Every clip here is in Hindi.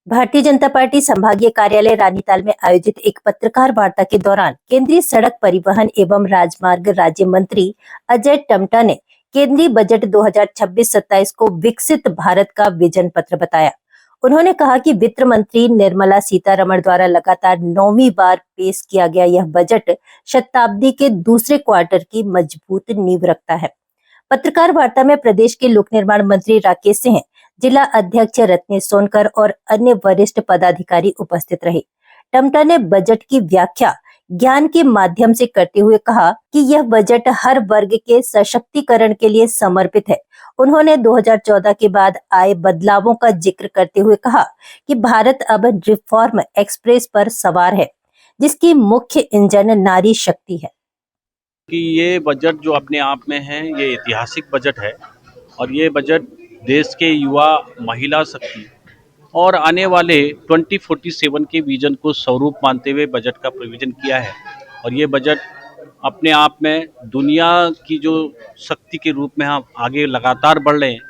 भारतीय जनता पार्टी संभागीय कार्यालय रानीताल में आयोजित एक पत्रकार वार्ता के दौरान केंद्रीय सड़क परिवहन एवं राजमार्ग राज्य मंत्री अजय टमटा ने केंद्रीय बजट 2026-27 को विकसित भारत का विजन पत्र बताया। उन्होंने कहा कि वित्त मंत्री निर्मला सीतारमण द्वारा लगातार 9वीं बार पेश किया गया यह बजट शताब्दी के दूसरे क्वार्टर की मजबूत नींव रखता है। पत्रकार वार्ता में प्रदेश के लोक निर्माण मंत्री राकेश सिंह, जिला अध्यक्ष रत्नेश सोनकर और अन्य वरिष्ठ पदाधिकारी उपस्थित रहे। टमटा ने बजट की व्याख्या ज्ञान के माध्यम से करते हुए कहा कि यह बजट हर वर्ग के सशक्तिकरण के लिए समर्पित है। उन्होंने 2014 के बाद आए बदलावों का जिक्र करते हुए कहा कि भारत अब रिफॉर्म एक्सप्रेस पर सवार है, जिसकी मुख्य इंजन नारी शक्ति है। कि ये बजट जो अपने आप में है ये ऐतिहासिक बजट है और ये बजट देश के युवा, महिला शक्ति और आने वाले 2047 के विजन को स्वरूप मानते हुए बजट का प्रोविजन किया है। और ये बजट अपने आप में दुनिया की जो शक्ति के रूप में हम आगे लगातार बढ़ रहे हैं,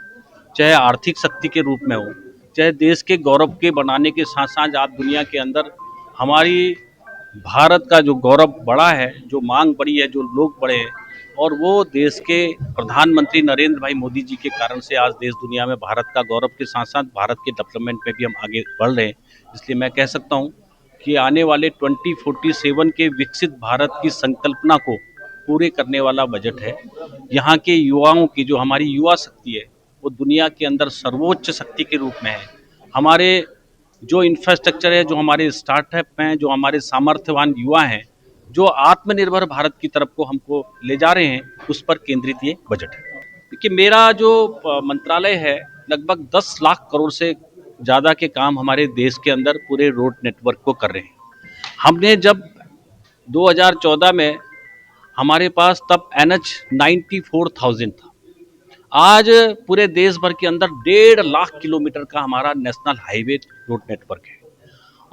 चाहे आर्थिक शक्ति के रूप में हो, चाहे देश के गौरव के बनाने के साथ साथ आज दुनिया के अंदर हमारी भारत का जो गौरव बढ़ा है, जो मांग बढ़ी है, जो लोग बढ़े हैं, और वो देश के प्रधानमंत्री नरेंद्र भाई मोदी जी के कारण से आज देश दुनिया में भारत का गौरव के साथ साथ भारत के डेवलपमेंट में भी हम आगे बढ़ रहे हैं। इसलिए मैं कह सकता हूँ कि आने वाले 2047 के विकसित भारत की संकल्पना को पूरे करने वाला बजट है। यहाँ के युवाओं की जो हमारी युवा शक्ति है वो दुनिया के अंदर सर्वोच्च शक्ति के रूप में है। हमारे जो इंफ्रास्ट्रक्चर है, जो हमारे स्टार्टअप हैं, जो हमारे सामर्थ्यवान युवा हैं, जो आत्मनिर्भर भारत की तरफ को हमको ले जा रहे हैं, उस पर केंद्रित ये बजट है। देखिए, मेरा जो मंत्रालय है लगभग 10 लाख करोड़ से ज़्यादा के काम हमारे देश के अंदर पूरे रोड नेटवर्क को कर रहे हैं। हमने जब 2014 में हमारे पास तब NH 94,000 था। आज पूरे देश भर के अंदर 1.5 लाख किलोमीटर का हमारा नेशनल हाईवे रोड नेटवर्क है।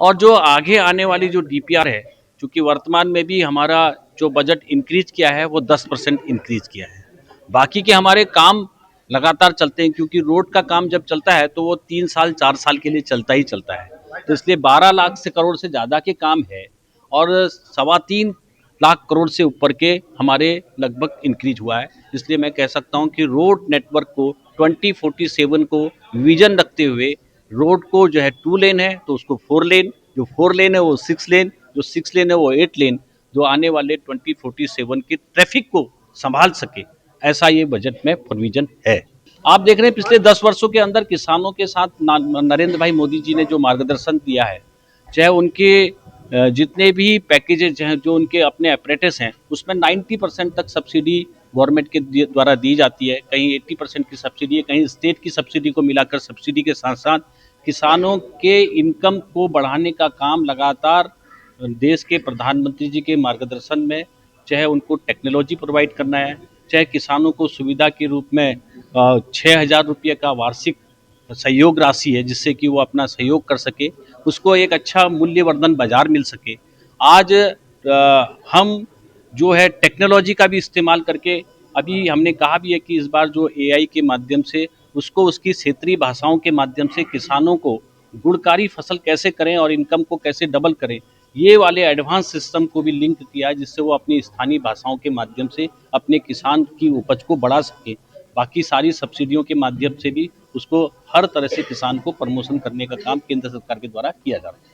और जो आगे आने वाली जो DPR है, चूँकि वर्तमान में भी हमारा जो बजट इंक्रीज किया है वो 10% इंक्रीज किया है। बाकी के हमारे काम लगातार चलते हैं, क्योंकि रोड का काम जब चलता है तो वो 3 साल 4 साल के लिए चलता ही चलता है। तो इसलिए 12 लाख से करोड़ से ज़्यादा के काम है और 3.25 लाख करोड़ से ऊपर के हमारे लगभग इंक्रीज हुआ है। इसलिए मैं कह सकता हूं कि रोड नेटवर्क को 2047 को विजन रखते हुए रोड को जो है 2 लेन है तो उसको 4 लेन, जो 4 लेन है वो 6 लेन, जो 6 लेन है वो 8 लेन, जो आने वाले 2047 के ट्रैफिक को संभाल सके, ऐसा ये बजट में प्रोविजन है। आप देख रहे हैं पिछले 10 वर्षों के अंदर किसानों के साथ नरेंद्र भाई मोदी जी ने जो मार्गदर्शन दिया है, चाहे उनके जितने भी पैकेजेज हैं, जो उनके अपने अपरेटस हैं, उसमें 90% तक सब्सिडी गवर्नमेंट के द्वारा दी जाती है। कहीं 80% की सब्सिडी है, कहीं स्टेट की सब्सिडी को मिलाकर सब्सिडी के साथ साथ किसानों के इनकम को बढ़ाने का काम लगातार देश के प्रधानमंत्री जी के मार्गदर्शन में, चाहे उनको टेक्नोलॉजी प्रोवाइड करना है, चाहे किसानों को सुविधा के रूप में 6,000 रुपये का वार्षिक सहयोग राशि है जिससे कि वो अपना सहयोग कर सके, उसको एक अच्छा मूल्यवर्धन बाजार मिल सके। आज हम जो है टेक्नोलॉजी का भी इस्तेमाल करके, अभी हमने कहा भी है कि इस बार जो AI के माध्यम से उसको उसकी क्षेत्रीय भाषाओं के माध्यम से किसानों को गुणकारी फसल कैसे करें और इनकम को कैसे डबल करें, ये वाले एडवांस सिस्टम को भी लिंक किया है, जिससे वो अपनी स्थानीय भाषाओं के माध्यम से अपने किसान की उपज को बढ़ा सके। बाकी सारी सब्सिडियों के माध्यम से भी उसको हर तरह से किसान को प्रमोशन करने का काम केंद्र सरकार के द्वारा किया जा रहा है।